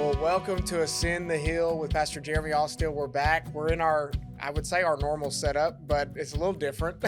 Well, welcome to Ascend the Hill with Pastor Jeremy Austill. We're back. We're in I would say our normal setup, but it's a little different.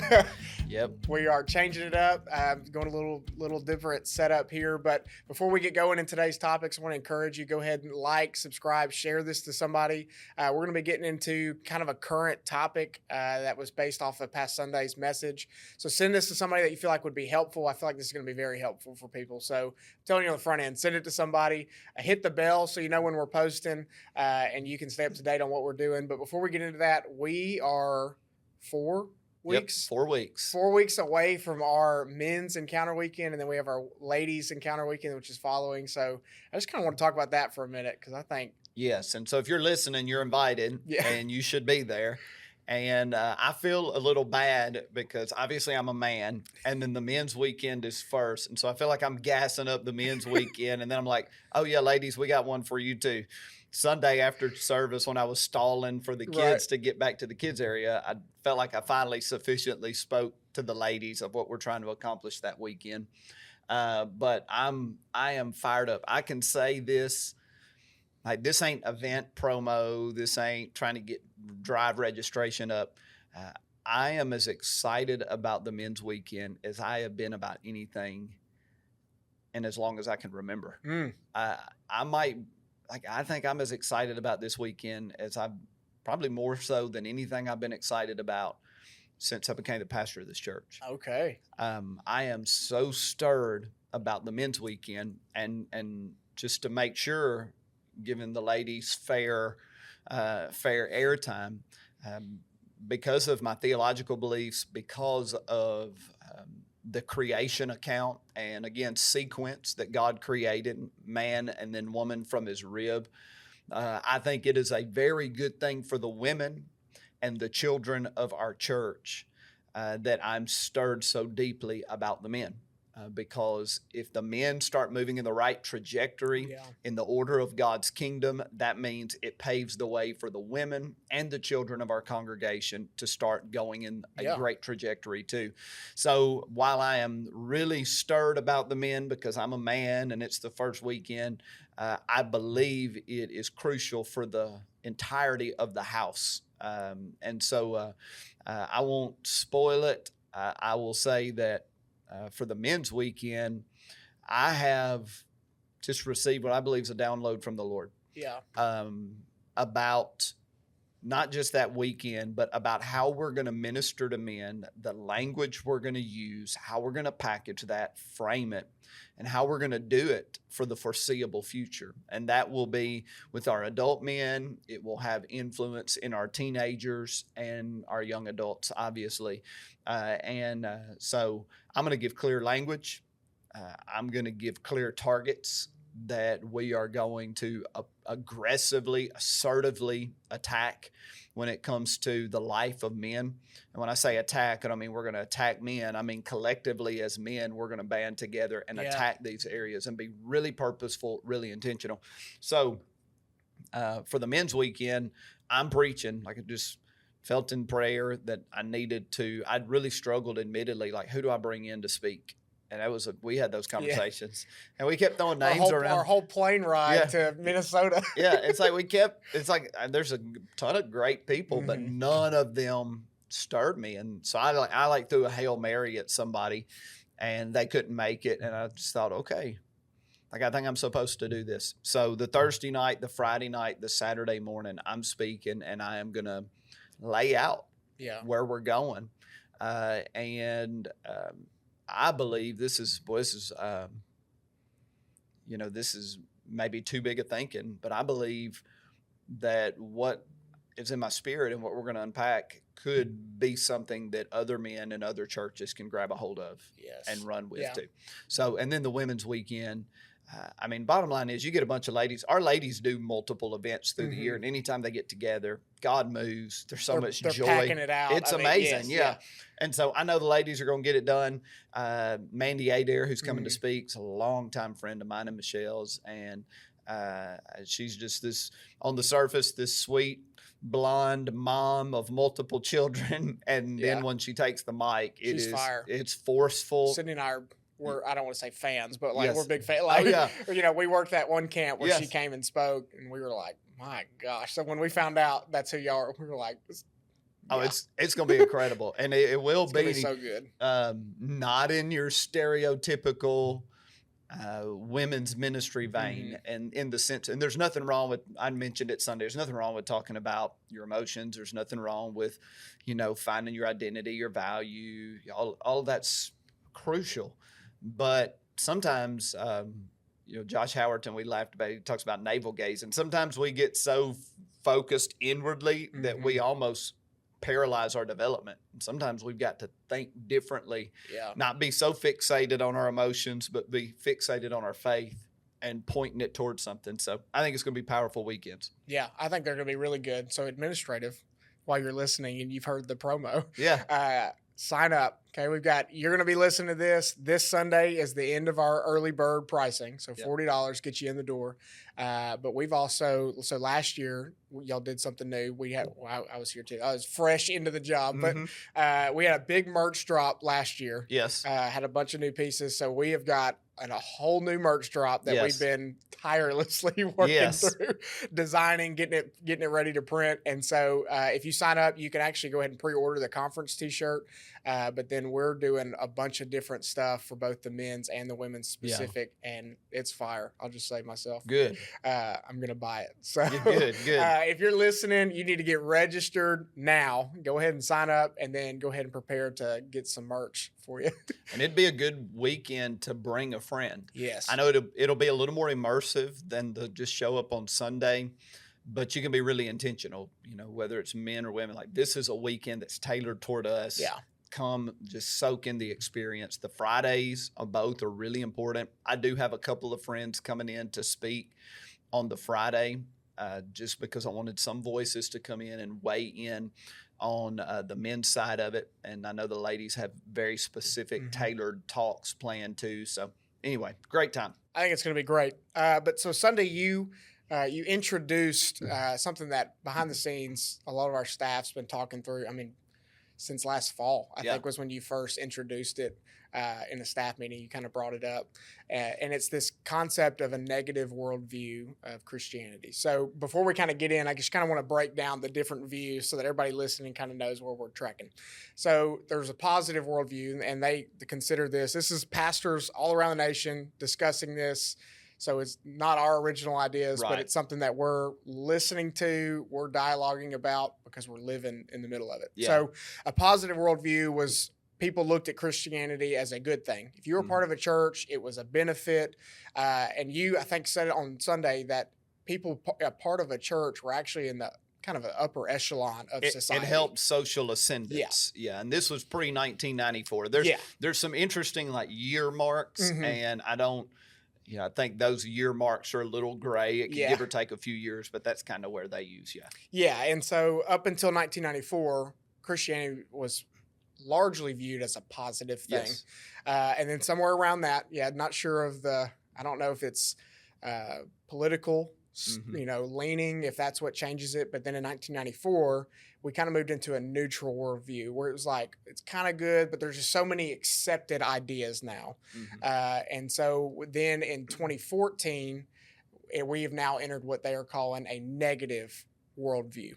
Yep. We are changing it up, going a little different setup here. But before we get going in today's topics, I want to encourage you, go ahead and like, subscribe, share this to somebody. We're going to be getting into kind of a current topic that was based off of past Sunday's message. So send this to somebody that you feel like would be helpful. I feel like this is going to be very helpful for people. So I'm telling you on the front end, send it to somebody. Hit the bell so you know when we're posting, and you can stay up to date on what we're doing. But before we get into that, we are 4 weeks. Yep, 4 weeks. 4 weeks away from our men's encounter weekend, and then we have our ladies encounter weekend, which is following. So I just kind of want to talk about that for a minute because I think. Yes, and so if you're listening, you're invited, and you should be there. And I feel a little bad because obviously I'm a man, and then the men's weekend is first. And so I feel like I'm gassing up the men's weekend, and then I'm like, oh, yeah, ladies, we got one for you too. Sunday after service, when I was stalling for the kids to get back to the kids area, I felt like I finally sufficiently spoke to the ladies of what we're trying to accomplish that weekend. But I am fired up. I can say this, like, this ain't event promo. This ain't trying to get drive registration up. I am as excited about the men's weekend as I have been about anything and as long as I can remember. I think I'm as excited about this weekend as I've probably more so than anything I've been excited about since I became the pastor of this church. Okay. I am so stirred about the men's weekend, and just to make sure, giving the ladies fair airtime, because of my theological beliefs, because of the creation account, and again, sequence that God created man and then woman from his rib. I think it is a very good thing for the women and the children of our church that I'm stirred so deeply about the men. Because if the men start moving in the right trajectory in the order of God's kingdom, that means it paves the way for the women and the children of our congregation to start going in a great trajectory too. So while I am really stirred about the men because I'm a man and it's the first weekend, I believe it is crucial for the entirety of the house. And so I won't spoil it. I will say that for the men's weekend, I have just received what I believe is a download from the Lord. About not just that weekend, but about how we're going to minister to men, the language we're going to use, how we're going to package that, frame it, and how we're going to do it for the foreseeable future. And that will be with our adult men. It will have influence in our teenagers and our young adults, obviously. So I'm going to give clear language. I'm going to give clear targets that we are going to aggressively, assertively attack when it comes to the life of men. And when I say attack, I don't mean we're going to attack men. I mean collectively as men, we're going to band together and attack these areas and be really purposeful, really intentional. So for the men's weekend, I'm preaching, like I just felt in prayer that I'd really struggled admittedly, like who do I bring in to speak? And we had those conversations, and we kept throwing names around. Our whole plane ride to Minnesota. It's like there's a ton of great people, but none of them stirred me. And so I threw a Hail Mary at somebody, and they couldn't make it. And I just thought, okay, like I think I'm supposed to do this. So the Thursday night, the Friday night, the Saturday morning, I'm speaking, and I am going to lay out where we're going. I believe this is maybe too big a thinking, but I believe that what is in my spirit and what we're going to unpack could be something that other men and other churches can grab a hold of and run with too. So, and then the women's weekend, bottom line is you get a bunch of ladies. Our ladies do multiple events through the year, and anytime they get together, God moves. There's so much joy. They're packing it out. It's amazing. And so I know the ladies are going to get it done. Mandy Adair, who's coming to speak, is a longtime friend of mine and Michelle's, and she's just this, on the surface, this sweet, blonde mom of multiple children. And then when she takes the mic, it's forceful. Cindy and I are we're, I don't want to say fans, but like Yes. we're big fans. Oh, Like, yeah. we worked that one camp where she Yes. came and spoke, and we were like, my gosh. So when we found out that's who y'all are, we were like, Oh, yeah, it's going to be incredible. And it will it's gonna be be so good. not in your stereotypical women's ministry vein, Mhm. and in the sense, and there's nothing wrong with, I mentioned it Sunday, there's nothing wrong with talking about your emotions. There's nothing wrong with, finding your identity, your value, all of that's crucial. But sometimes, Josh Howerton, we laughed about, he talks about navel gazing. Sometimes we get so focused inwardly that we almost paralyze our development. And sometimes we've got to think differently, Yeah. not be so fixated on our emotions, but be fixated on our faith and pointing it towards something. So I think it's going to be powerful weekends. Yeah, I think they're going to be really good. So administrative, while you're listening and you've heard the promo, Yeah. sign up. Okay, you're going to be listening to this Sunday is the end of our early bird pricing. So $40 gets you in the door. But we've also, so last year y'all did something new. I was here too. I was fresh into the job, but we had a big merch drop last year. Yes. Had a bunch of new pieces. So we have got a whole new merch drop that we've been tirelessly working through, designing, getting it ready to print. And so if you sign up, you can actually go ahead and pre-order the conference t-shirt. But then we're doing a bunch of different stuff for both the men's and the women's specific, and it's fire. I'll just say myself. Good. I'm going to buy it. So good. If you're listening, you need to get registered now. Go ahead and sign up, and then go ahead and prepare to get some merch for you. And it'd be a good weekend to bring a friend. Yes. I know it'll be a little more immersive than the just show up on Sunday, but you can be really intentional, whether it's men or women. Like, this is a weekend that's tailored toward us. Yeah. Come just soak in the experience. The Fridays both are really important. I do have a couple of friends coming in to speak on the Friday, just because I wanted some voices to come in and weigh in on the men's side of it. And I know the ladies have very specific tailored talks planned too. So anyway, great time. I think it's going to be great. But so Sunday, you introduced something that behind the scenes, a lot of our staff's been talking through. I mean, since last fall, I think was when you first introduced it in a staff meeting. You kind of brought it up. And it's this concept of a negative worldview of Christianity. So before we kind of get in, I just kind of want to break down the different views so that everybody listening kind of knows where we're trekking. So there's a positive worldview, and they consider this. This is pastors all around the nation discussing this. So it's not our original ideas, but it's something that we're listening to, we're dialoguing about because we're living in the middle of it. Yeah. So a positive worldview was people looked at Christianity as a good thing. If you were part of a church, it was a benefit. And you, I think, said it on Sunday that people part of a church were actually in the kind of an upper echelon of society. It helped social ascendance. Yeah. And this was pre-1994. There's some interesting year marks, and I think those year marks are a little gray. It can give or take a few years, but that's kind of where they use, Yeah, and so up until 1994, Christianity was largely viewed as a positive thing. Yes. And then somewhere around that, not sure of I don't know if it's political, leaning, if that's what changes it. But then in 1994, we kind of moved into a neutral worldview where it was like, it's kind of good, but there's just so many accepted ideas now. And so then in 2014, we have now entered what they are calling a negative worldview,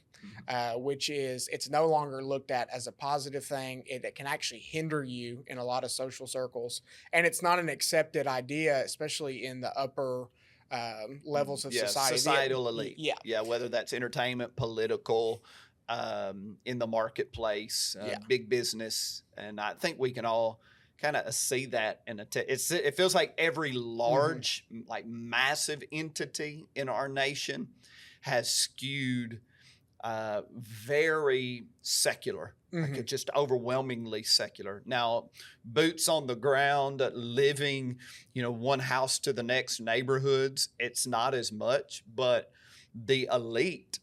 which is it's no longer looked at as a positive thing. It can actually hinder you in a lot of social circles. And it's not an accepted idea, especially in the upper levels of society. Societal elite. Yeah, whether that's entertainment, political, in the marketplace, big business. And I think we can all kind of see that it feels like every large, massive entity in our nation has skewed very secular, just overwhelmingly secular. Now, boots on the ground, living, one house to the next neighborhoods, it's not as much, but the elite,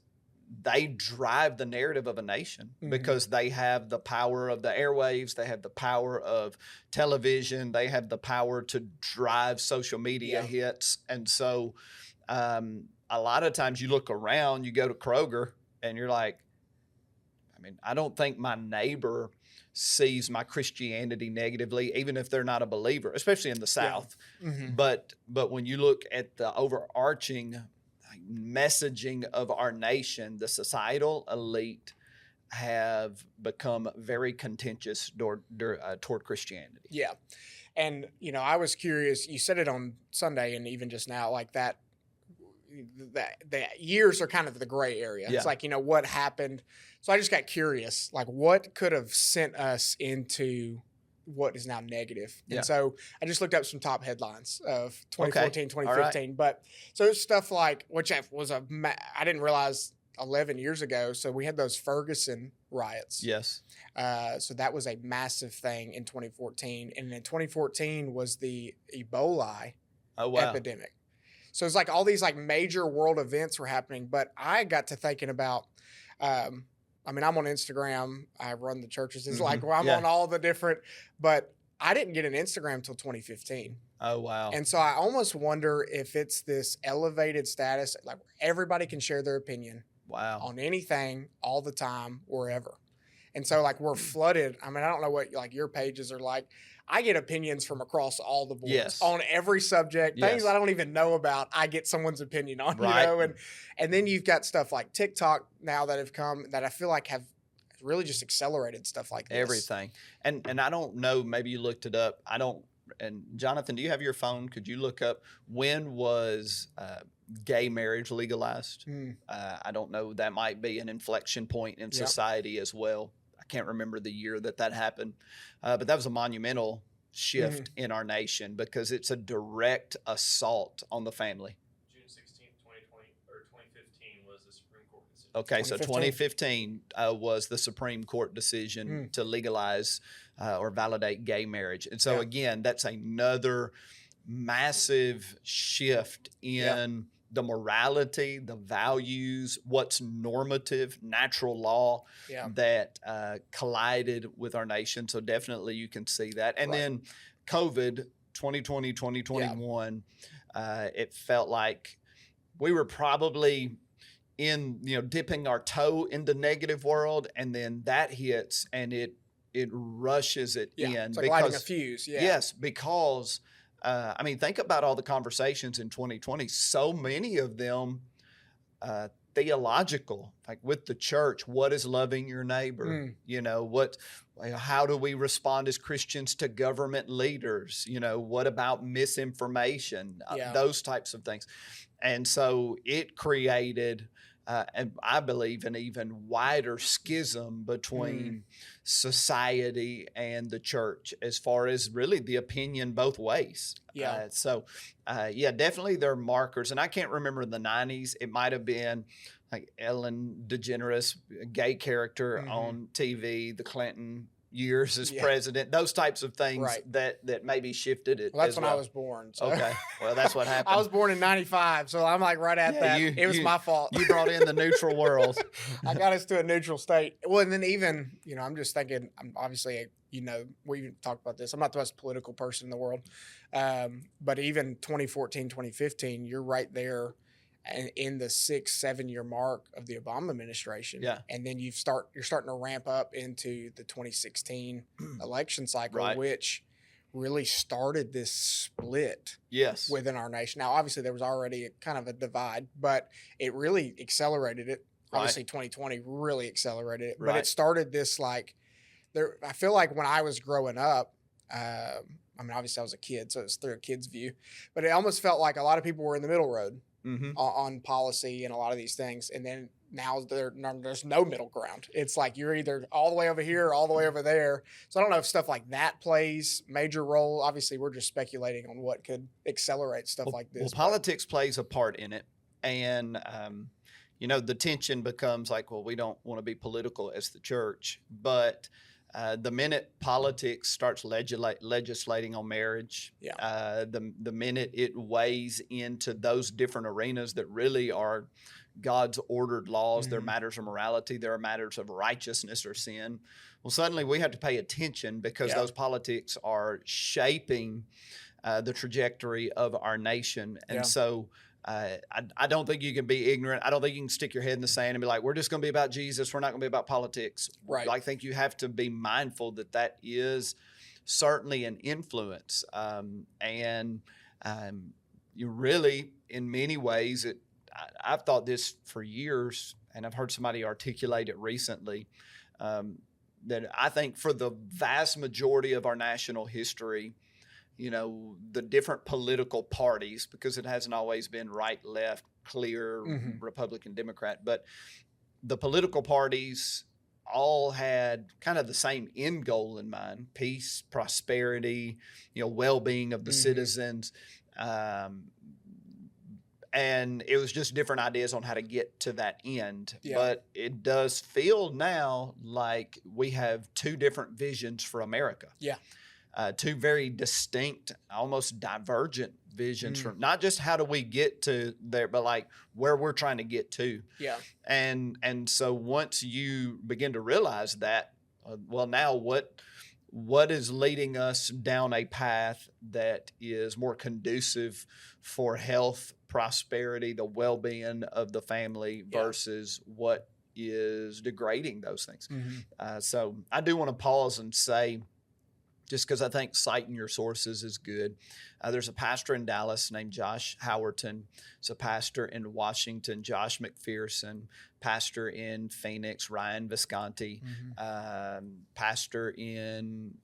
they drive the narrative of a nation because they have the power of the airwaves, they have the power of television, they have the power to drive social media hits. And so a lot of times you look around, you go to Kroger and you're like, I don't think my neighbor sees my Christianity negatively, even if they're not a believer, especially in the South. Mhm. But when you look at the overarching messaging of our nation, the societal elite have become very contentious toward Christianity. Yeah. And, I was curious. You said it on Sunday and even just now, like that the years are kind of the gray area. Yeah. It's like, what happened. So I just got curious, like what could have sent us into what is now negative. Yeah. And so I just looked up some top headlines of 2014, Okay. 2015. But so it's stuff like, which was I didn't realize 11 years ago. So we had those Ferguson riots. Yes. So that was a massive thing in 2014. And in 2014 was the Ebola epidemic. So it's like all these like major world events were happening. But I got to thinking about, I'm on Instagram. I run the churches. It's like, well, I'm on all the different, but I didn't get an Instagram until 2015. Oh, wow. And so I almost wonder if it's this elevated status, like everybody can share their opinion on anything all the time, wherever. And so like we're flooded. I don't know what like your pages are like. I get opinions from across all the boards on every subject, things I don't even know about. I get someone's opinion on, and then you've got stuff like TikTok now that have come that I feel like have really just accelerated stuff like this. Everything. And I don't know, maybe you looked it up. And Jonathan, do you have your phone? Could you look up when was gay marriage legalized? I don't know. That might be an inflection point in society as well. I can't remember the year that happened, but that was a monumental shift in our nation because it's a direct assault on the family. June 16th, 2020 or 2015 was the Supreme Court decision. Okay, so 2015 was the Supreme Court decision to legalize or validate gay marriage. And so again, that's another massive shift in the morality, the values, what's normative, natural law that collided with our nation. So definitely you can see that. And then COVID, 2020, 2021, it felt like we were probably in, dipping our toe in the negative world, and then that hits and it rushes it in. It's like lighting a fuse. Yes, because think about all the conversations in 2020. So many of them theological, like with the church. What is loving your neighbor? How do we respond as Christians to government leaders? What about misinformation? Those types of things. And so it created, and I believe, an even wider schism between society and the church as far as really the opinion both ways. Definitely there are markers. And I can't remember in the 90s. It might have been like Ellen DeGeneres, a gay character on TV, the Clinton years as president, those types of things that maybe shifted it. Well, that's when I was born. So. Okay. Well, that's what happened. I was born in 95, so I'm like right at that. It was my fault. You brought in the neutral world. I got us to a neutral state. Well, and then even, I'm just thinking, I'm obviously, we talked about this. I'm not the most political person in the world. But even 2014, 2015, you're right there in the 6-7 year mark of the Obama administration. And then you're starting to ramp up into the 2016 election cycle, which really started this split within our nation. Now, obviously there was already kind of a divide, but it really accelerated it. Obviously 2020 really accelerated it, but it started this I feel like when I was growing up, obviously I was a kid, so it's through a kid's view, but it almost felt like a lot of people were in the middle road. On policy and a lot of these things. And then now there's no middle ground. It's like you're either all the way over here or all the way over there. So I don't know if stuff like that plays major role. Obviously, we're just speculating on what could accelerate stuff like this. Well, politics plays a part in it. And, the tension becomes like, well, we don't want to be political as the church. But the minute politics starts legislating on marriage, the minute it weighs into those different arenas that really are God's ordered laws, they're matters of morality, they're matters of righteousness or sin, well, suddenly we have to pay attention because those politics are shaping the trajectory of our nation. And so I don't think you can be ignorant. I don't think you can stick your head in the sand and be like, we're just going to be about Jesus. We're not going to be about politics. Right. I think you have to be mindful that that is certainly an influence. You really, in many ways, I've thought this for years, and I've heard somebody articulate it recently, that I think for the vast majority of our national history, the different political parties, because it hasn't always been right, left, clear, Republican, Democrat, but the political parties all had kind of the same end goal in mind: peace, prosperity, well-being of the citizens. And it was just different ideas on how to get to that end. Yeah. But it does feel now like we have two different visions for America. Yeah. Two very distinct, almost divergent visions from not just how do we get to there, but like where we're trying to get to. Yeah. And so once you begin to realize that, well, now what is leading us down a path that is more conducive for health, prosperity, the well-being of the family versus what is degrading those things. So I do want to pause and say, just because I think citing your sources is good. There's a pastor in Dallas named Josh Howerton. There's a pastor in Washington, Josh McPherson. Pastor in Phoenix, Ryan Visconti. Pastor in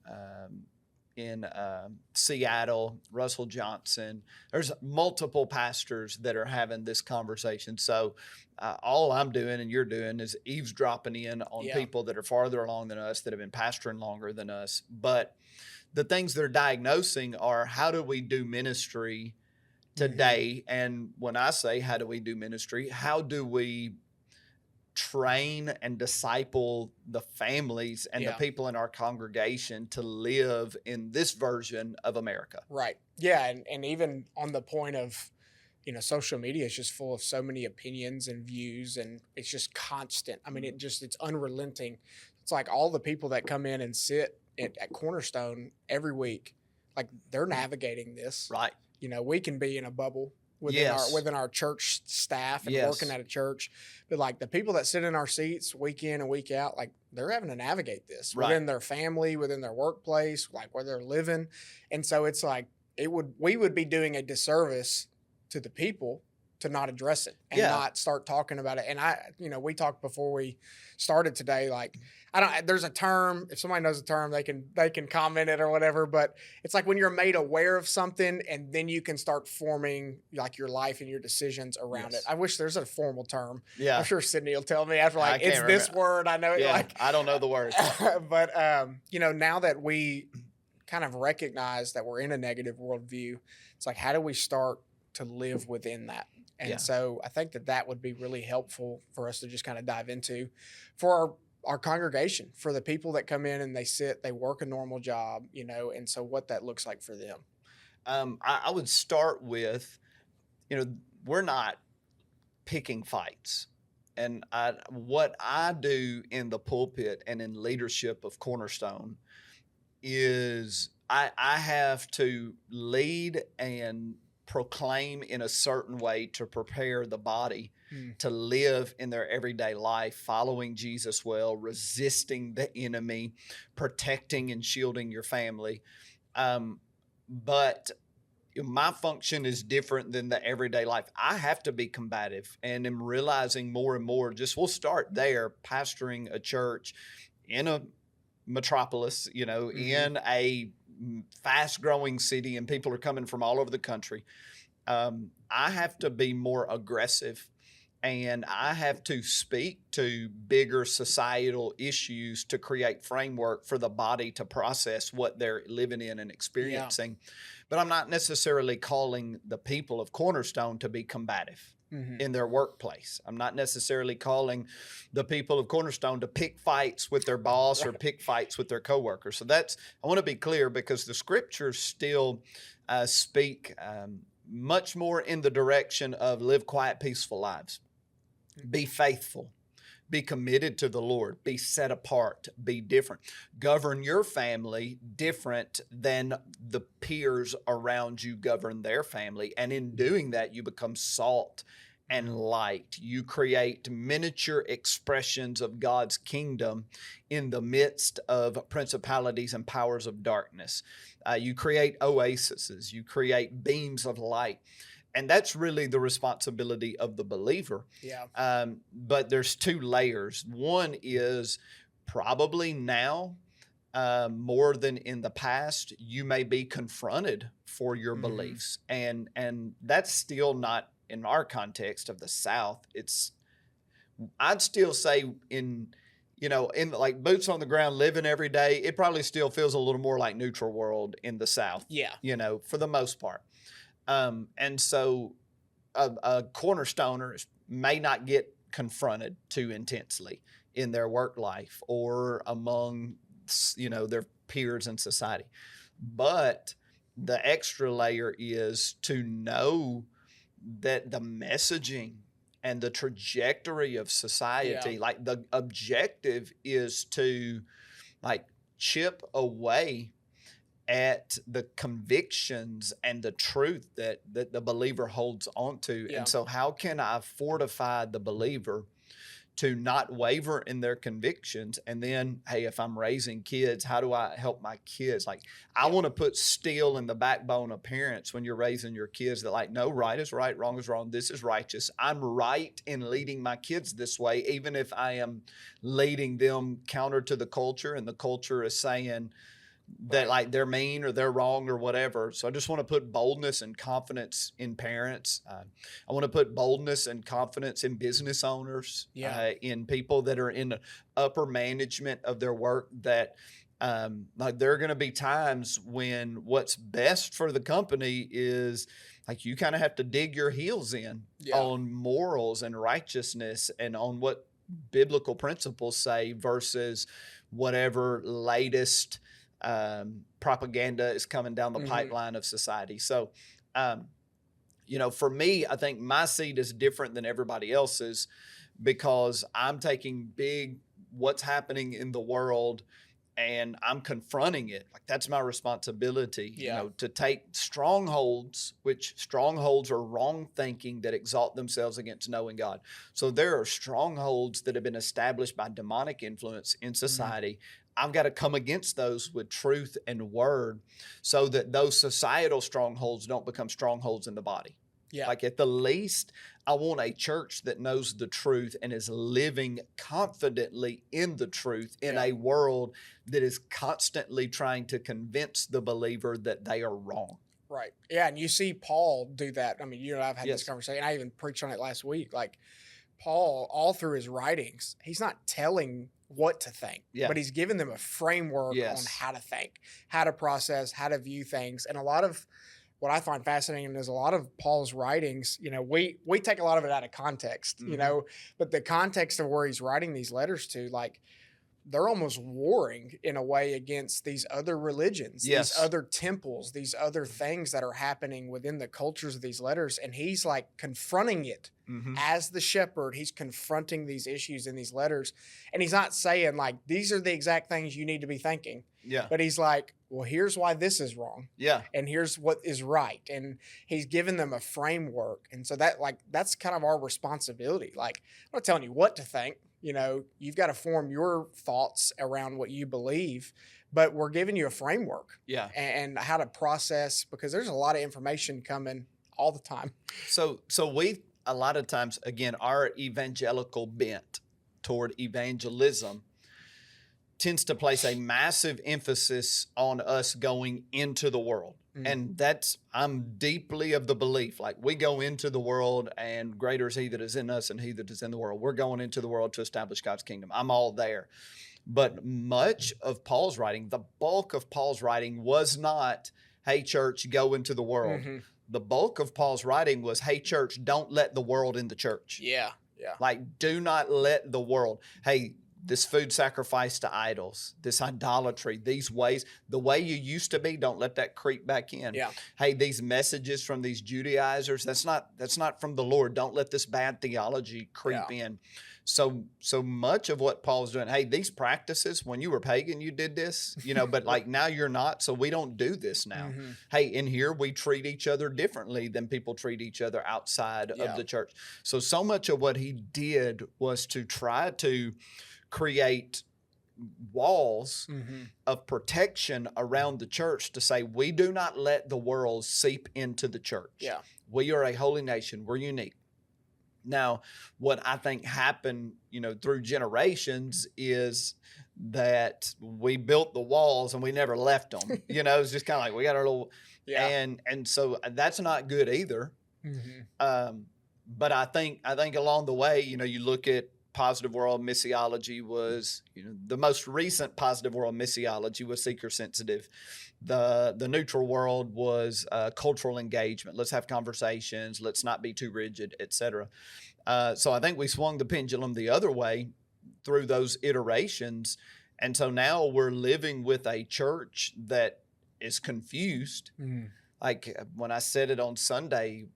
Seattle, Russell Johnson. There's multiple pastors that are having this conversation. So all I'm doing and you're doing is eavesdropping in on people that are farther along than us, that have been pastoring longer than us. But the things they're diagnosing are, how do we do ministry today? And when I say how do we do ministry, how do we train and disciple the families and the people in our congregation to live in this version of America? Right. Yeah. And even on the point of, social media is just full of so many opinions and views, and it's just constant. I mean, it's unrelenting. It's like all the people that come in and sit at Cornerstone every week, like they're navigating this. Right. We can be in a bubble within our church staff and working at a church, but like the people that sit in our seats week in and week out, like they're having to navigate this within their family, within their workplace, like where they're living. And so it's like we would be doing a disservice to the people to not address it and not start talking about it. And we talked before we started today, like there's a term, if somebody knows a term, they can comment it or whatever, but it's like when you're made aware of something and then you can start forming like your life and your decisions around it. I wish there's a formal term. Yeah. I'm sure Sydney will tell me after, like, it's this word. I know it. Yeah, like, I don't know the word. But, now that we kind of recognize that we're in a negative worldview, it's like, how do we start to live within that? And so I think that would be really helpful for us to just kind of dive into for our congregation, for the people that come in and they work a normal job, and so what that looks like for them. I would start with, we're not picking fights. And what I do in the pulpit and in leadership of Cornerstone is I have to lead and proclaim in a certain way to prepare the body to live in their everyday life, following Jesus well, resisting the enemy, protecting and shielding your family. But my function is different than the everyday life. I have to be combative, and am realizing more and more, we'll start there, pastoring a church in a metropolis, in a fast-growing city, and people are coming from all over the country. I have to be more aggressive, and I have to speak to bigger societal issues to create framework for the body to process what they're living in and experiencing. But I'm not necessarily calling the people of Cornerstone to be combative in their workplace. I'm not necessarily calling the people of Cornerstone to pick fights with their boss or pick fights with their coworkers. So I want to be clear, because the scriptures still speak much more in the direction of live quiet, peaceful lives. Be faithful. Be committed to the Lord. Be set apart. Be different. Govern your family different than the peers around you govern their family. And in doing that, you become salt and light. You create miniature expressions of God's kingdom in the midst of principalities and powers of darkness. You create oases. You create beams of light. And that's really the responsibility of the believer. Yeah. But there's two layers. One is probably now, more than in the past, you may be confronted for your beliefs. And that's still not in our context of the South. I'd still say in like boots on the ground, living every day, it probably still feels a little more like neutral world in the South. Yeah. For the most part. And so a cornerstoner may not get confronted too intensely in their work life or among, their peers in society. But the extra layer is to know that the messaging and the trajectory of society, like the objective is to like chip away at the convictions and the truth that the believer holds onto. Yeah. And so how can I fortify the believer to not waver in their convictions? And then, hey, if I'm raising kids, how do I help my kids? Like, I want to put steel in the backbone of parents when you're raising your kids that like, no, right is right, wrong is wrong, this is righteous. I'm right in leading my kids this way, even if I am leading them counter to the culture and the culture is saying that like they're mean or they're wrong or whatever. So I just want to put boldness and confidence in parents. I want to put boldness and confidence in business owners, in people that are in the upper management of their work, that like there are going to be times when what's best for the company is like you kind of have to dig your heels in on morals and righteousness and on what biblical principles say versus whatever latest propaganda is coming down the pipeline of society. So, for me, I think my seat is different than everybody else's because I'm taking what's happening in the world and I'm confronting it. Like that's my responsibility, to take strongholds, which strongholds are wrong thinking that exalt themselves against knowing God. So there are strongholds that have been established by demonic influence in society. I've got to come against those with truth and word so that those societal strongholds don't become strongholds in the body. Yeah. Like at the least, I want a church that knows the truth and is living confidently in the truth in a world that is constantly trying to convince the believer that they are wrong. Right. Yeah. And you see Paul do that. I mean, I've had this conversation. I even preached on it last week. Like Paul, all through his writings, he's not telling what to think, but he's giving them a framework on how to think, how to process, how to view things. And a lot of what I find fascinating is a lot of Paul's writings, we take a lot of it out of context, but the context of where he's writing these letters to, like, they're almost warring in a way against these other religions, these other temples, these other things that are happening within the cultures of these letters. And he's like confronting it as the shepherd. He's confronting these issues in these letters. And he's not saying like, these are the exact things you need to be thinking. Yeah. But he's like, well, here's why this is wrong. Yeah. And here's what is right. And he's given them a framework. And so that's kind of our responsibility. Like, I'm not telling you what to think. You've got to form your thoughts around what you believe, but we're giving you a framework and how to process, because there's a lot of information coming all the time. So we, a lot of times, again, our evangelical bent toward evangelism tends to place a massive emphasis on us going into the world. And I'm deeply of the belief, like we go into the world and greater is he that is in us and he that is in the world. We're going into the world to establish God's kingdom. I'm all there. But much of Paul's writing, the bulk of Paul's writing was not, hey, church, go into the world. The bulk of Paul's writing was, hey, church, don't let the world in the church. Yeah. Yeah. Like, do not let the world. Hey, this food sacrifice to idols, this idolatry, these ways, the way you used to be, don't let that creep back in. Yeah. Hey, these messages from these Judaizers, that's not from the Lord. Don't let this bad theology creep in. So much of what Paul's doing, hey, these practices, when you were pagan, you did this, but like now you're not, so we don't do this now. Mm-hmm. Hey, in here, we treat each other differently than people treat each other outside of the church. So much of what he did was to try to create walls of protection around the church to say, we do not let the world seep into the church. Yeah. We are a holy nation. We're unique. Now, what I think happened, through generations is that we built the walls and we never left them. It's just kind of like we got our little, and so that's not good either. Mm-hmm. But I think along the way, you look at positive world missiology was, the most recent positive world missiology was seeker sensitive. The neutral world was cultural engagement. Let's have conversations. Let's not be too rigid, etc. So I think we swung the pendulum the other way through those iterations. And so now we're living with a church that is confused. Mm-hmm. Like when I said it on Sunday,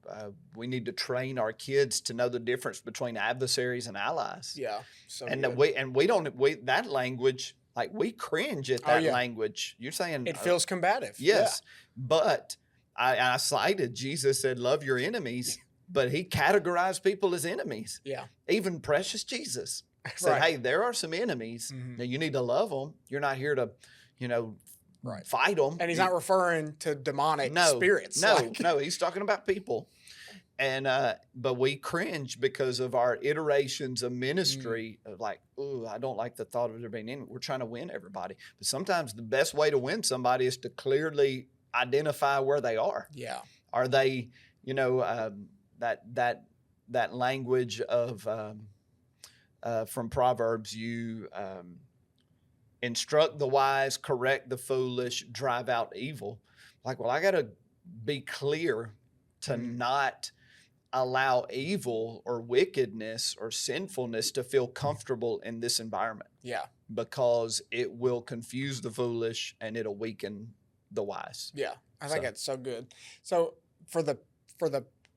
we need to train our kids to know the difference between adversaries and allies. Yeah. So and good. that language, like we cringe at that language. You're saying it feels combative. Yes. But I cited Jesus said, love your enemies, but he categorized people as enemies. Yeah. Even precious Jesus said, hey, there are some enemies. Now you need to love them. You're not here to, fight them. And he's not referring to demonic spirits. No, he's talking about people. And but we cringe because of our iterations of ministry of like, oh, I don't like the thought of there being any. We're trying to win everybody. But sometimes the best way to win somebody is to clearly identify where they are. Yeah. Are they, that language of from Proverbs, you instruct the wise, correct the foolish, drive out evil. Like, well, I got to be clear to not allow evil or wickedness or sinfulness to feel comfortable in this environment. Yeah. Because it will confuse the foolish and it'll weaken the wise. Yeah. I think that's so good. So for the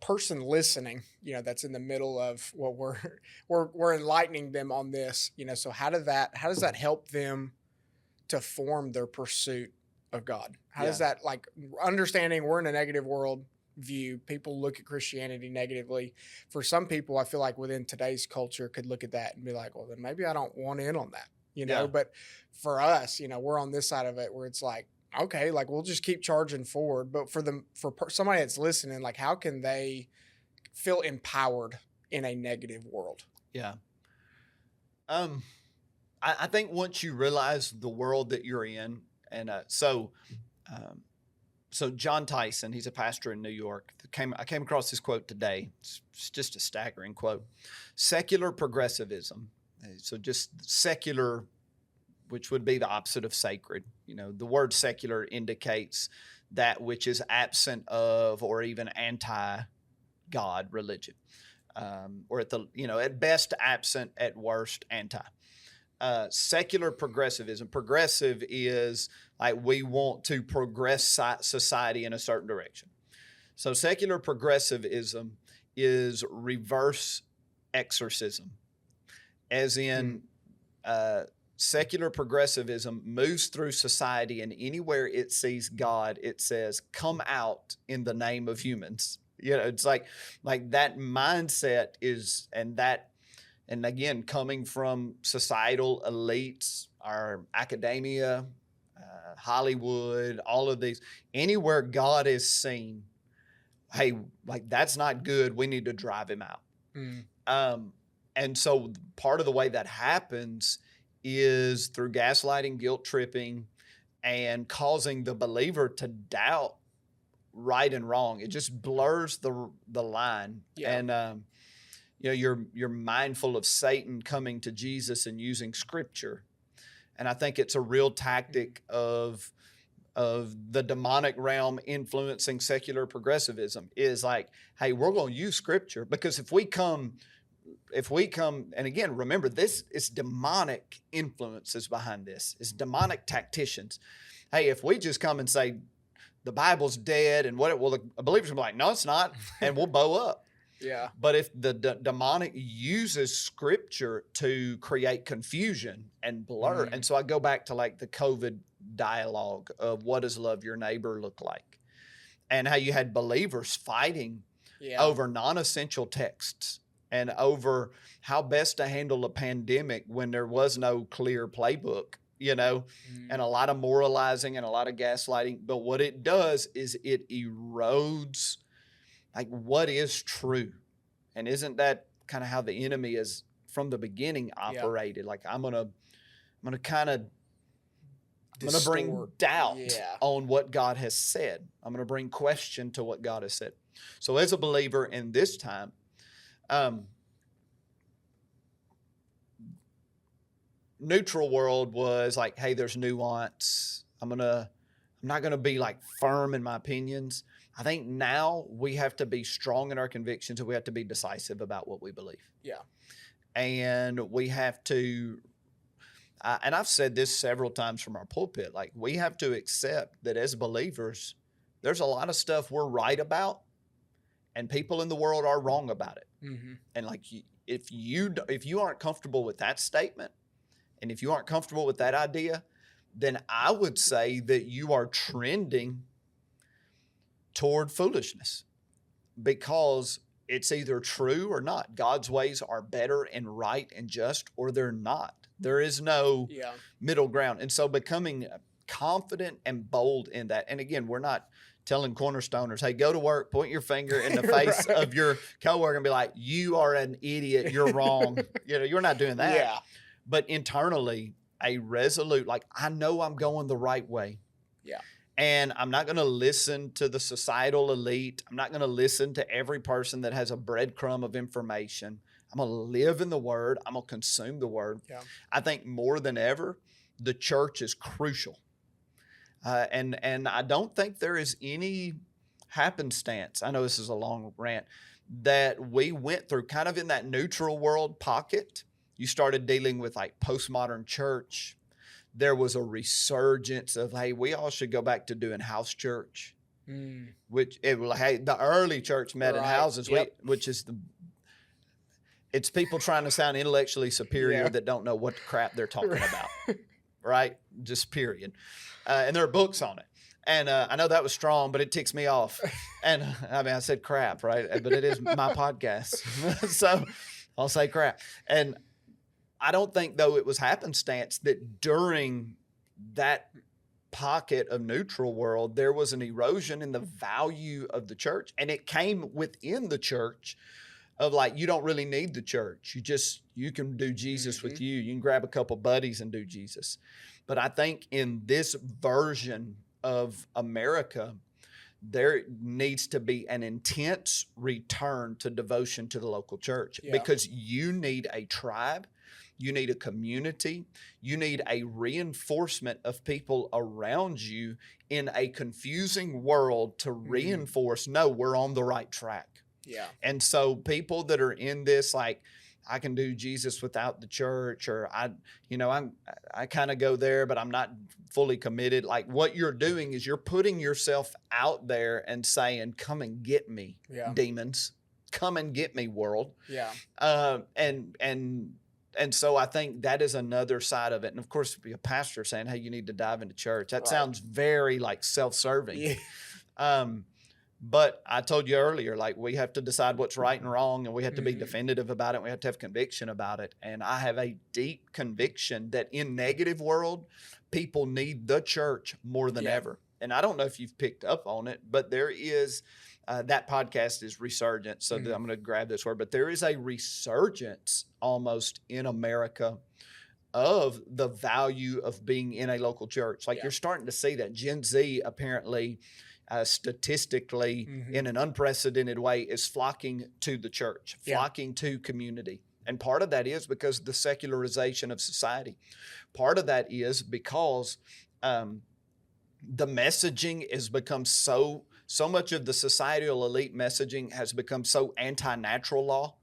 person listening, that's in the middle of what we're enlightening them on this, so how does that help them to form their pursuit of God? How does that, like, understanding we're in a negative world view, people look at Christianity negatively. For some people, I feel like within today's culture could look at that and be like, well, then maybe I don't want in on that, but for us, we're on this side of it where it's like, okay, like we'll just keep charging forward. But for somebody that's listening, like how can they feel empowered in a negative world? Yeah. I think once you realize the world that you're in, and so John Tyson, he's a pastor in New York. I came across this quote today. It's just a staggering quote. Secular progressivism. So just secular, which would be the opposite of sacred. The word secular indicates that which is absent of or even anti-God religion, or at best absent, at worst anti. Secular progressivism. Progressive is like we want to progress society in a certain direction. So secular progressivism is reverse exorcism, as in secular progressivism moves through society, and anywhere it sees God, it says, come out in the name of humans. It's like that mindset is, and again, coming from societal elites, our academia, Hollywood, all of these, anywhere God is seen, hey, like that's not good. We need to drive him out. And so part of the way that happens is through gaslighting, guilt tripping, and causing the believer to doubt right and wrong. It just blurs the line. Yeah. And you're mindful of Satan coming to Jesus and using Scripture. And I think it's a real tactic of the demonic realm influencing secular progressivism is like, hey, we're going to use Scripture, because if we come if we come, and again, remember, this is demonic influences behind this. It's demonic tacticians. Hey, if we just come and say the Bible's dead and what, well, the believers will be like, no, it's not, and we'll bow up. Yeah. But if the demonic uses scripture to create confusion and blur, and so I go back to like the COVID dialogue of what does love your neighbor look like, and how you had believers fighting over non-essential texts and over how best to handle a pandemic when there was no clear playbook, and a lot of moralizing and a lot of gaslighting. But what it does is it erodes like what is true. And isn't that kind of how the enemy is from the beginning operated? Like I'm gonna bring doubt on what God has said. I'm going to bring question to what God has said. So as a believer in this time, neutral world was like, hey, there's nuance. I'm not going to be like firm in my opinions. I think now we have to be strong in our convictions and we have to be decisive about what we believe. Yeah. And we have to, and I've said this several times from our pulpit, like we have to accept that as believers, there's a lot of stuff we're right about and people in the world are wrong about it. Mm-hmm. And like if you aren't comfortable with that statement and if you aren't comfortable with that idea, then I would say that you are trending toward foolishness because it's either true or not. God's ways are better and right and just, or they're not. There is no middle ground. And so becoming confident and bold in that. And again, we're not telling cornerstoners, hey, go to work, point your finger in the face of your coworker and be like, you are an idiot, you're wrong. You're not doing that. Yeah. But internally, a resolute, like, I know I'm going the right way. Yeah. And I'm not going to listen to the societal elite. I'm not going to listen to every person that has a breadcrumb of information. I'm going to live in the Word. I'm going to consume the Word. Yeah. I think more than ever, the church is crucial. And I don't think there is any happenstance, I know this is a long rant, that we went through kind of in that neutral world pocket. You started dealing with like postmodern church. There was a resurgence of, hey, we all should go back to doing house church, which it was, hey, the early church met in houses, which is it's people trying to sound intellectually superior that don't know what crap they're talking about, right? Just period. And there are books on it. And I know that was strong, but it ticks me off. And I mean, I said crap, right? But it is my podcast. So I'll say crap. And I don't think, though, it was happenstance that during that pocket of neutral world, there was an erosion in the value of the church. And it came within the church of like, you don't really need the church. You can do Jesus with you. You can grab a couple buddies and do Jesus. But I think in this version of America, there needs to be an intense return to devotion to the local church because you need a tribe. You need a community. You need a reinforcement of people around you in a confusing world to reinforce, no, we're on the right track. Yeah. And so people that are in this, like, I can do Jesus without the church, or I kind of go there, but I'm not fully committed. Like what you're doing is you're putting yourself out there and saying, come and get me, demons. Come and get me, world. Yeah. And so I think that is another side of it. And of course, be a pastor saying, hey, you need to dive into church. That sounds very like self-serving. Yeah. But I told you earlier, like we have to decide what's right and wrong, and we have to be definitive about it. We have to have conviction about it. And I have a deep conviction that in negative world, people need the church more than ever. And I don't know if you've picked up on it, but there is that podcast is resurgence. So I'm going to grab this word, but there is a resurgence almost in America of the value of being in a local church. Like you're starting to see that Gen Z apparently statistically in an unprecedented way is flocking to the church, flocking to community. And part of that is because of the secularization of society. Part of that is because the messaging has become so much of the societal elite messaging has become so anti-natural law.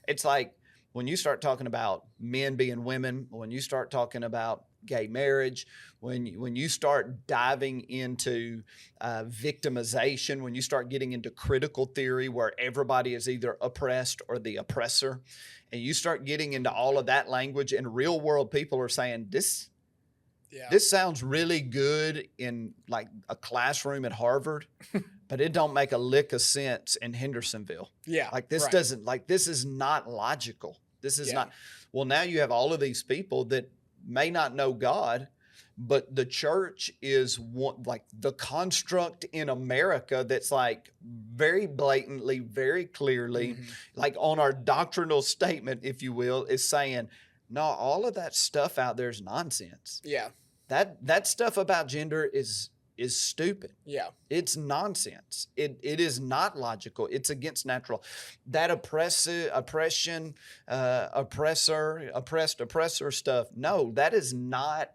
It's like, when you start talking about men being women, when you start talking about gay marriage, when you start diving into victimization, when you start getting into critical theory where everybody is either oppressed or the oppressor, and you start getting into all of that language, and real world people are saying this sounds really good in like a classroom at Harvard, but it don't make a lick of sense in Hendersonville. Yeah. Like this doesn't, like this is not logical. This is not. Well, now you have all of these people that may not know God, but the church is one, like the construct in America that's like very blatantly, very clearly, like on our doctrinal statement, if you will, is saying, no, all of that stuff out there is nonsense. Yeah. That stuff about gender is stupid. Yeah. It's nonsense. It is not logical. It's against natural. That oppressor stuff. No, that is not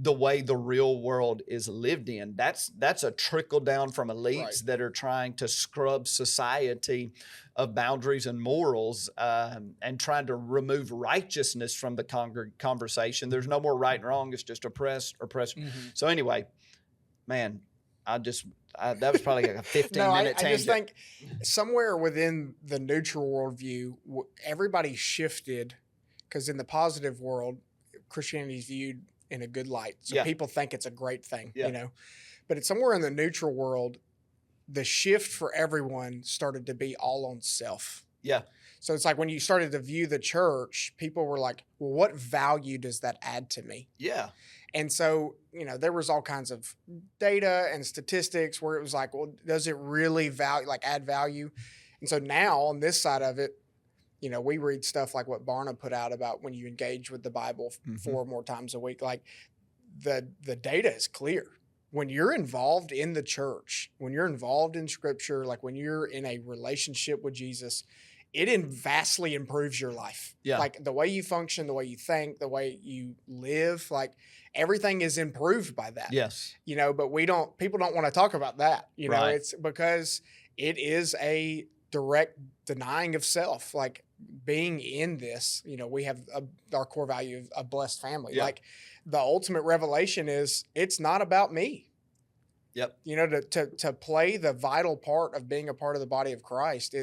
the way the real world is lived in. That's a trickle down from elites that are trying to scrub society of boundaries and morals, and trying to remove righteousness from the conversation. There's no more right and wrong. It's just oppressed. So anyway, man, that was probably like a 15-minute tangent. I just think somewhere within the neutral worldview, everybody shifted, because in the positive world, Christianity is viewed in a good light. So people think it's a great thing, you know. But it's somewhere in the neutral world, the shift for everyone started to be all on self. Yeah. So it's like when you started to view the church, people were like, well, what value does that add to me? Yeah. And so, you know, there was all kinds of data and statistics where it was like, well, does it really add value? And so now on this side of it, you know, we read stuff like what Barna put out about when you engage with the Bible 4 more times a week. Like the data is clear. When you're involved in the church, when you're involved in scripture, like when you're in a relationship with Jesus, it vastly improves your life. Yeah. Like the way you function, the way you think, the way you live, like everything is improved by that. Yes. You know, but people don't want to talk about that. You know, Right. it's because it is a direct denying of self. Like being in this, you know, we have our core value of a blessed family. Yeah. Like the ultimate revelation is it's not about me. Yep. You know, to play the vital part of being a part of the body of Christ,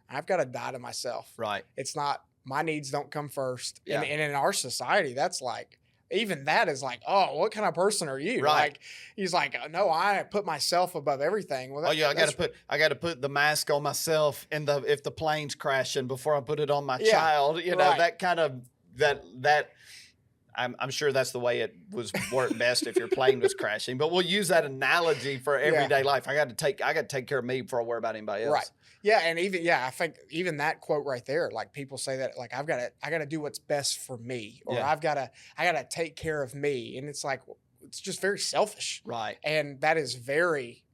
I've got to die to myself. Right. It's not, my needs don't come first. Yeah. And in our society, that's like, even that is like, oh, what kind of person are you? Right. Like, he's like, no, I put myself above everything. Well, I got to put the mask on myself if the plane's crashing before I put it on my child. You know, right. that kind of that. I'm sure that's the way it was worked best if your plane was crashing. But we'll use that analogy for everyday life. I got to take care of me before I worry about anybody else. Right. Yeah, and I think even that quote right there, like people say that, like I got to do what's best for me, or I got to take care of me, and it's like it's just very selfish. Right. And that is very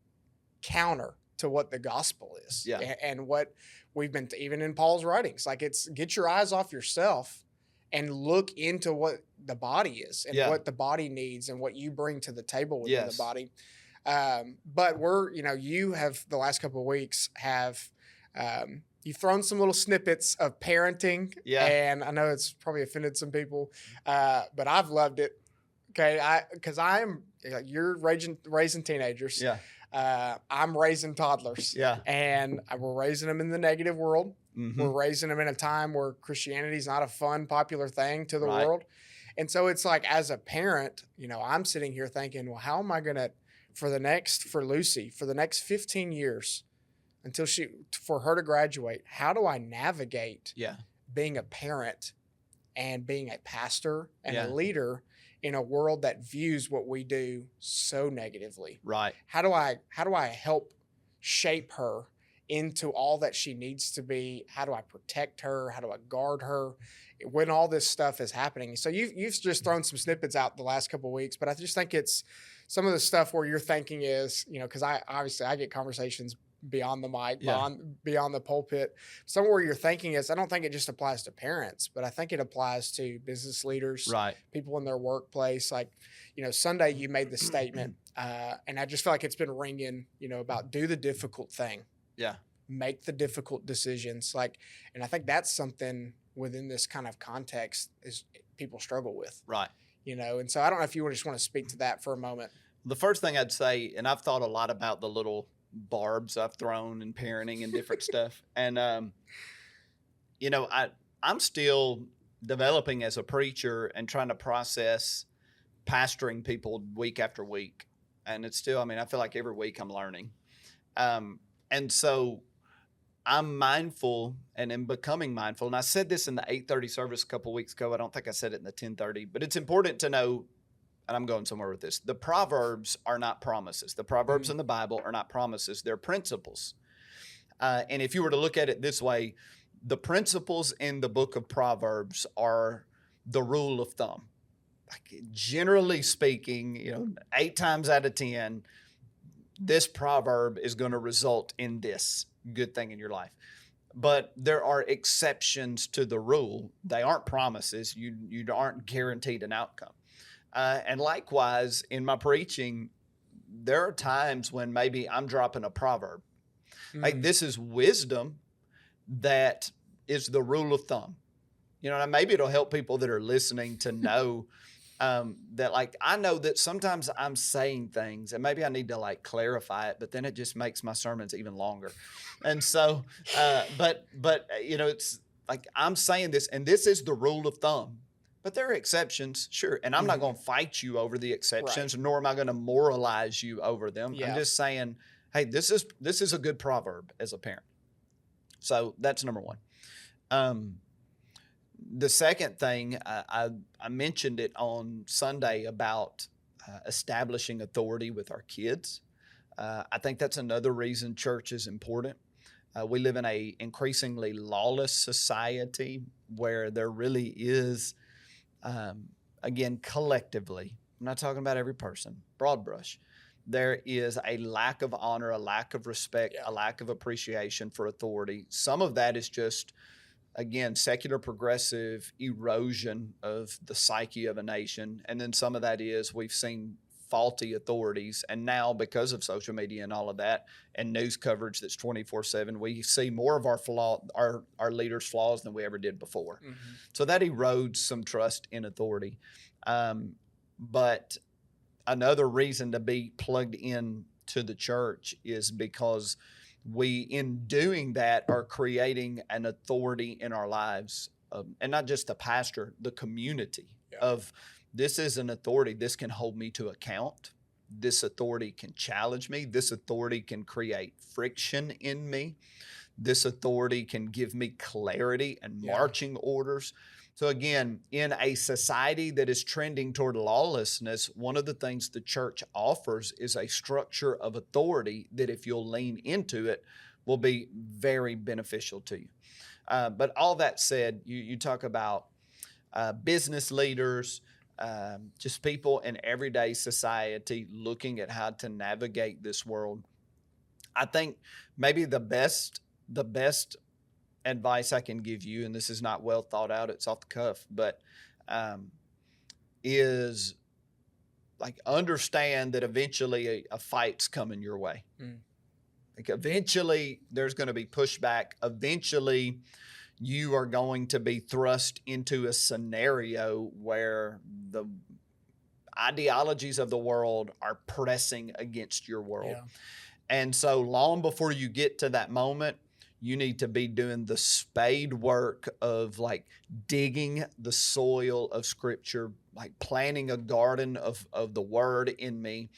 counter to what the gospel is. Yeah. And what we've been even in Paul's writings, like it's get your eyes off yourself and look into what the body is and what the body needs and what you bring to the table within the body. But you have the last couple of weeks you've thrown some little snippets of parenting, and I know it's probably offended some people, but I've loved it. Okay, you're raising teenagers. Yeah. I'm raising toddlers. Yeah. And we're raising them in the negative world. Mm-hmm. We're raising them in a time where Christianity is not a fun, popular thing to the world. And so it's like, as a parent, I'm sitting here thinking, well, how am I going to, for Lucy, for the next 15 years for her to graduate, how do I navigate being a parent and being a pastor and a leader in a world that views what we do so negatively? Right. How do I help shape her into all that she needs to be? How do I protect her? How do I guard her when all this stuff is happening? So you've just thrown some snippets out the last couple of weeks, but I just think it's some of the stuff where your thinking is, because I get conversations beyond the mic, beyond the pulpit. Somewhere where your thinking is, I don't think it just applies to parents, but I think it applies to business leaders, people in their workplace. Like, Sunday you made the statement, and I just feel like it's been ringing, about do the difficult thing. Yeah. make the difficult decisions. Like, and I think that's something within this kind of context is people struggle with, Right. and so I don't know if you just want to speak to that for a moment. The first thing I'd say, and I've thought a lot about the little barbs I've thrown in parenting and different stuff. And, I'm still developing as a preacher and trying to process pastoring people week after week. And it's still, I feel like every week I'm learning. And so I'm mindful and am becoming mindful. And I said this in the 8:30 service a couple weeks ago. I don't think I said it in the 10:30, but it's important to know, and I'm going somewhere with this. The Proverbs are not promises. The Proverbs in the Bible are not promises. They're principles. And if you were to look at it this way, the principles in the book of Proverbs are the rule of thumb. Like, generally speaking, 8 times out of 10, this proverb is going to result in this good thing in your life. But there are exceptions to the rule. They aren't promises. You aren't guaranteed an outcome. And likewise, in my preaching, there are times when maybe I'm dropping a proverb. Like, this is wisdom that is the rule of thumb. And maybe it'll help people that are listening to know that, like, I know that sometimes I'm saying things and maybe I need to like clarify it, but then it just makes my sermons even longer. And so, but it's like I'm saying this, and this is the rule of thumb. But there are exceptions, sure. And I'm not going to fight you over the exceptions, nor am I going to moralize you over them. Yeah. I'm just saying, hey, this is a good proverb as a parent. So that's number one. The second thing, I mentioned it on Sunday about establishing authority with our kids. I think that's another reason church is important. We live in a increasingly lawless society where there really is, again, collectively, I'm not talking about every person, broad brush, there is a lack of honor, a lack of respect, a lack of appreciation for authority. Some of that is just, again, secular progressive erosion of the psyche of a nation. And then some of that is we've seen faulty authorities. And now, because of social media and all of that and news coverage that's 24/7, we see more of our leaders' flaws than we ever did before. So that erodes some trust in authority. But another reason to be plugged in to the church is because we, in doing that, are creating an authority in our lives, and not just the pastor, the community of this is an authority. This can hold me to account. This authority can challenge me. This authority can create friction in me. This authority can give me clarity and marching orders. So again, in a society that is trending toward lawlessness, one of the things the church offers is a structure of authority that, if you'll lean into it, will be very beneficial to you. But all that said, you talk about business leaders, just people in everyday society looking at how to navigate this world. I think maybe the best advice I can give you, and this is not well thought out, it's off the cuff, but is like understand that eventually a fight's coming your way. Like eventually there's going to be pushback. Eventually you are going to be thrust into a scenario where the ideologies of the world are pressing against your world. And so long before you get to that moment, you need to be doing the spade work of like digging the soil of Scripture, like planting a garden of the Word in me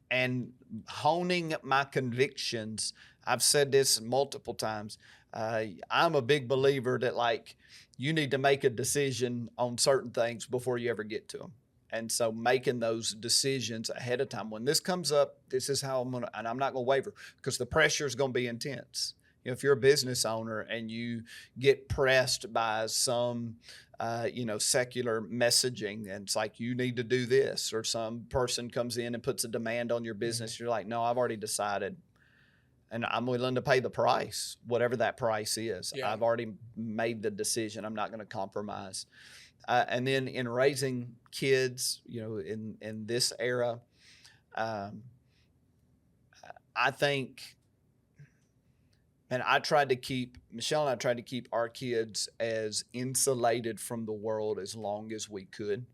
and honing my convictions. I've said this multiple times. I'm a big believer that like you need to make a decision on certain things before you ever get to them. And so making those decisions ahead of time, when this comes up, this is how and I'm not going to waver because the pressure is going to be intense. If you're a business owner and you get pressed by some, secular messaging, and it's like, you need to do this, or some person comes in and puts a demand on your business, you're like, no, I've already decided, and I'm willing to pay the price, whatever that price is. I've already made the decision. I'm not going to compromise. And then in raising kids, in this era, I think And Michelle and I tried to keep our kids as insulated from the world as long as we could.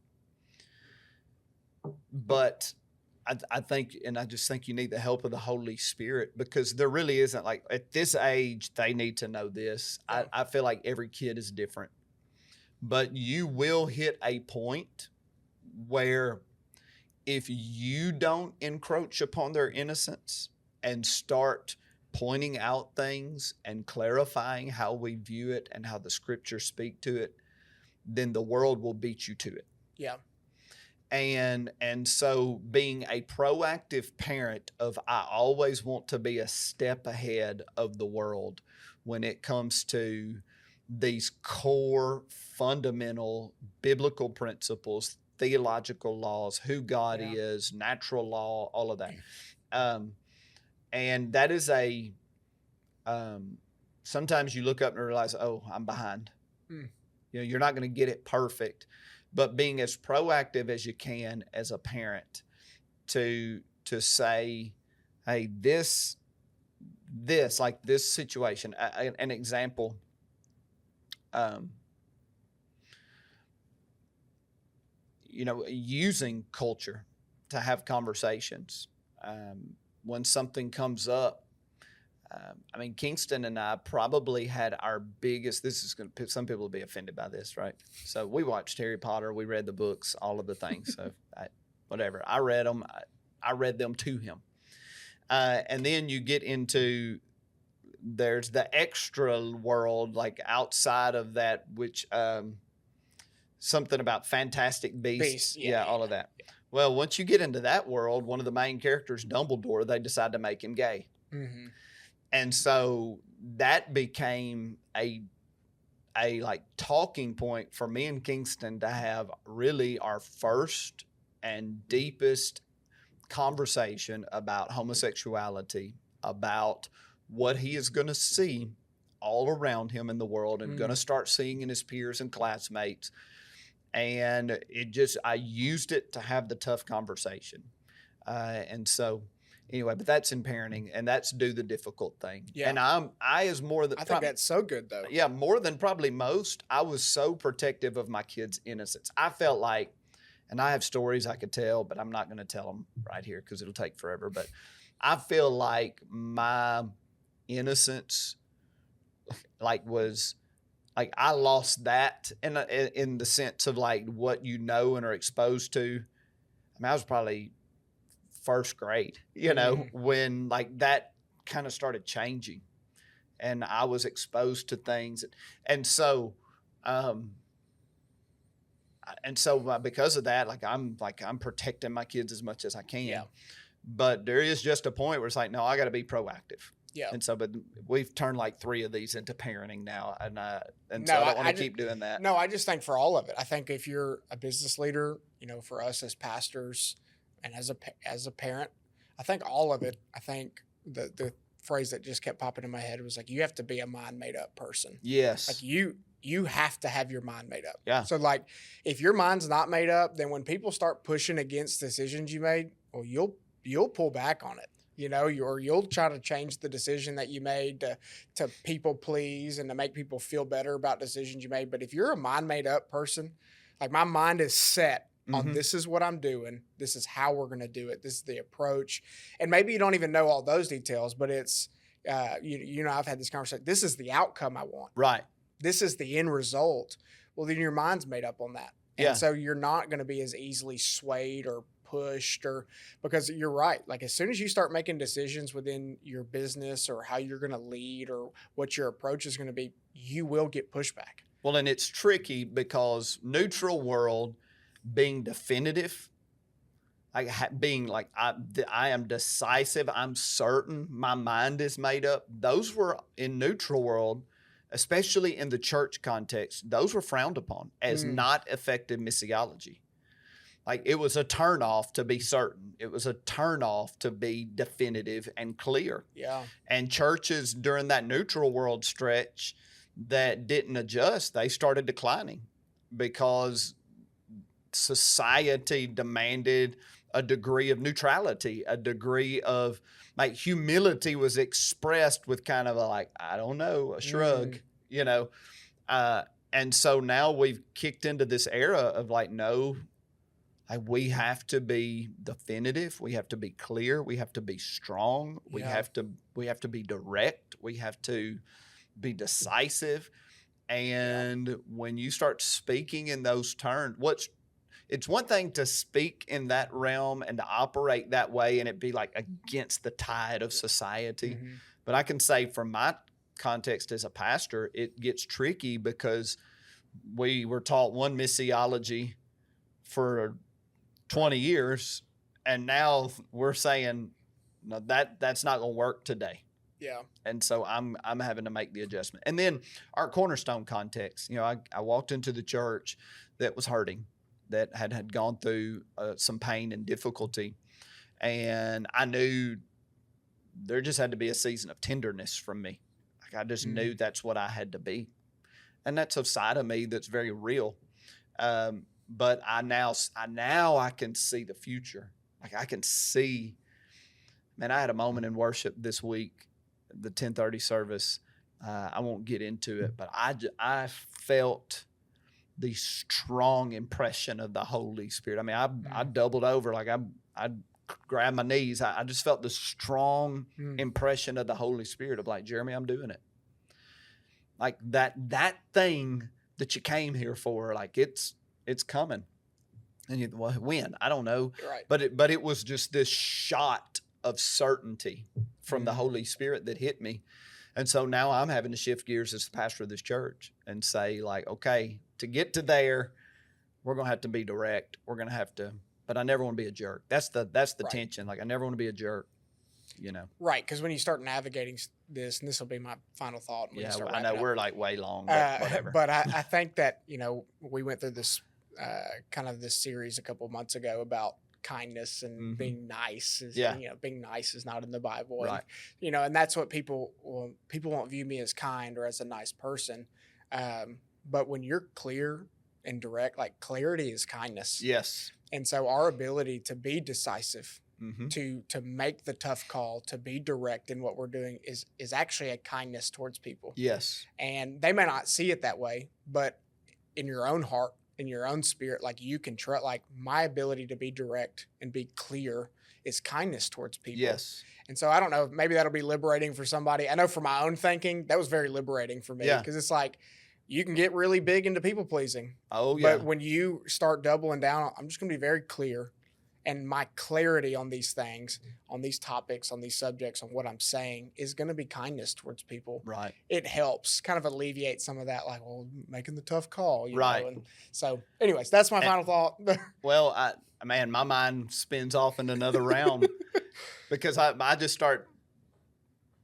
But I think, and I just think you need the help of the Holy Spirit, because there really isn't, like, at this age, they need to know this. Yeah. I feel like every kid is different. But you will hit a point where if you don't encroach upon their innocence and start pointing out things and clarifying how we view it and how the scriptures speak to it, then the world will beat you to it. Yeah. And so being a proactive parent of, I always want to be a step ahead of the world when it comes to these core fundamental biblical principles, theological laws, who God is, natural law, all of that. And that is sometimes you look up and realize, oh, I'm behind. You're not going to get it perfect, but being as proactive as you can as a parent to say, hey, this like this situation, an example. Using culture to have conversations. When something comes up, Kingston and I probably had our biggest, some people will be offended by this, right? So we watched Harry Potter, we read the books, all of the things. So whatever, I read them. I read them to him. And then you get into, there's the extra world, like outside of that, which something about Fantastic Beasts. Yeah, all of that. Yeah. Well, once you get into that world, one of the main characters, Dumbledore, they decide to make him gay. Mm-hmm. And so that became a like talking point for me and Kingston to have really our first and deepest conversation about homosexuality, about what he is going to see all around him in the world and going to start seeing in his peers and classmates. And I used it to have the tough conversation. And so anyway, but that's in parenting, and that's do the difficult thing. Yeah. And I think that's so good though. Yeah. More than probably most, I was so protective of my kids' innocence. I felt like, and I have stories I could tell, but I'm not going to tell them right here because it'll take forever. But I feel like my innocence, I lost that in the sense of like what you know and are exposed to. I was probably first grade, when like that kind of started changing, and I was exposed to things, and so because of that, I'm protecting my kids as much as I can. Yeah. But there is just a point where it's like, no, I got to be proactive. Yeah. And so, but we've turned like 3 of these into parenting now, so I don't want to keep doing that. No, I just think for all of it. I think if you're a business leader, for us as pastors and as a parent, I think all of it. I think the phrase that just kept popping in my head was like, you have to be a mind made up person. Yes. Like you have to have your mind made up. Yeah. So like, if your mind's not made up, then when people start pushing against decisions you made, well, you'll pull back on it. Or you'll try to change the decision that you made to people please and to make people feel better about decisions you made. But if you're a mind made up person, like my mind is set on this is what I'm doing. This is how we're going to do it. This is the approach. And maybe you don't even know all those details, but it's, I've had this conversation. This is the outcome I want. Right. This is the end result. Well, then your mind's made up on that. And yeah. So you're not going to be as easily swayed or pushed, or because you're right. Like as soon as you start making decisions within your business or how you're going to lead or what your approach is going to be, you will get pushback. Well, and it's tricky because neutral world being definitive, being like, I am decisive, I'm certain, my mind is made up. Those were in neutral world, especially in the church context, those were frowned upon as not effective missiology. Like it was a turnoff to be certain. It was a turnoff to be definitive and clear. Yeah. And churches during that neutral world stretch that didn't adjust, they started declining because society demanded a degree of neutrality, a degree of like humility was expressed with kind of a like, I don't know, a shrug, you know. And so now we've kicked into this era of like, no, like we have to be definitive, we have to be clear, we have to be strong, we have to be direct, we have to be decisive. And when you start speaking in those terms, it's one thing to speak in that realm and to operate that way and it be like against the tide of society. But I can say from my context as a pastor, it gets tricky because we were taught one missiology for 20 years, and now we're saying, no, that's not going to work today. Yeah. And so I'm having to make the adjustment. And then our Cornerstone context, you know, I walked into the church that was hurting, that had gone through some pain and difficulty. And I knew there just had to be a season of tenderness from me. Like I just knew that's what I had to be. And that's a side of me that's very real. But I now can see the future. Like I can see, man, I had a moment in worship this week, the 10:30 service. I won't get into it, but I felt the strong impression of the Holy Spirit. I mean, I doubled over, like I grabbed my knees. I just felt the strong impression of the Holy Spirit of like, Jeremy, I'm doing it. Like that thing that you came here for, like it's coming. And you, well, when? I don't know. Right. But it was just this shot of certainty from the Holy Spirit that hit me. And so now I'm having to shift gears as the pastor of this church and say like, okay, to get to there, we're going to have to be direct. We're going to have to, but I never want to be a jerk. That's the tension. Like I never want to be a jerk, you know? Right. Because when you start navigating this, and this will be my final thought. Yeah, I know we're like way long, but whatever. But I think that, you know, we went through this kind of this series a couple of months ago about kindness and being nice. You know, being nice is not in the Bible. Right. And, you know, and that's what people won't view me as kind or as a nice person. But when you're clear and direct, like clarity is kindness. Yes. And so our ability to be decisive, to make the tough call, to be direct in what we're doing is actually a kindness towards people. Yes. And they may not see it that way, but in your own heart, in your own spirit, like you can trust, like my ability to be direct and be clear is kindness towards people. Yes. And so I don't know, maybe that'll be liberating for somebody. I know for my own thinking, that was very liberating for me because it's like, you can get really big into people pleasing. Oh, yeah. But when you start doubling down, I'm just going to be very clear. And my clarity on these things, on these topics, on these subjects, on what I'm saying is going to be kindness towards people. Right. It helps kind of alleviate some of that, like, well, making the tough call. You right. know? And so, anyways, that's my final thought. Well, man, my mind spins off in another realm because I just start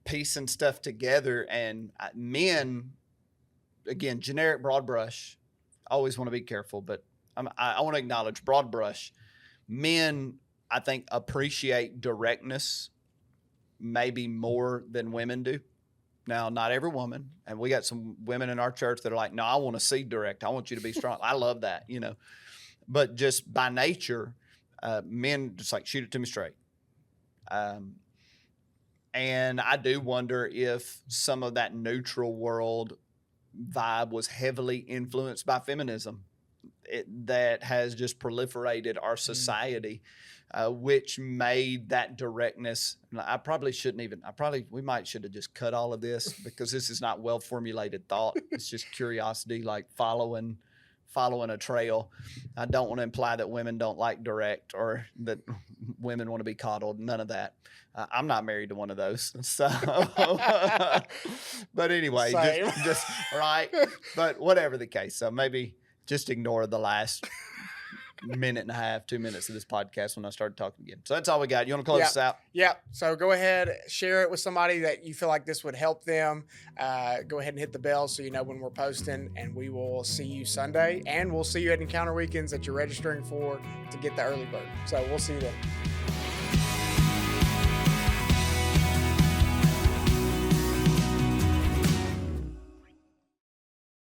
piecing stuff together. And men, again, generic broad brush, I always want to be careful, but I want to acknowledge broad brush. Men, I think, appreciate directness maybe more than women do. Now, not every woman, and we got some women in our church that are like, no, I want to see direct. I want you to be strong. I love that, you know. But just by nature, men just like, shoot it to me straight. And I do wonder if some of that neutral world vibe was heavily influenced by feminism. That has just proliferated our society, which made that directness. We might should have just cut all of this because this is not well-formulated thought. It's just curiosity, like following a trail. I don't want to imply that women don't like direct or that women want to be coddled. None of that. I'm not married to one of those. So, but anyway, just right. But whatever the case. So maybe just ignore the last minute and a half, 2 minutes of this podcast when I started talking again. So that's all we got. You want to close this out? Yeah. So go ahead, share it with somebody that you feel like this would help them. Go ahead and hit the bell so you know when we're posting, and we will see you Sunday, and we'll see you at Encounter Weekends that you're registering for to get the early bird. So we'll see you then.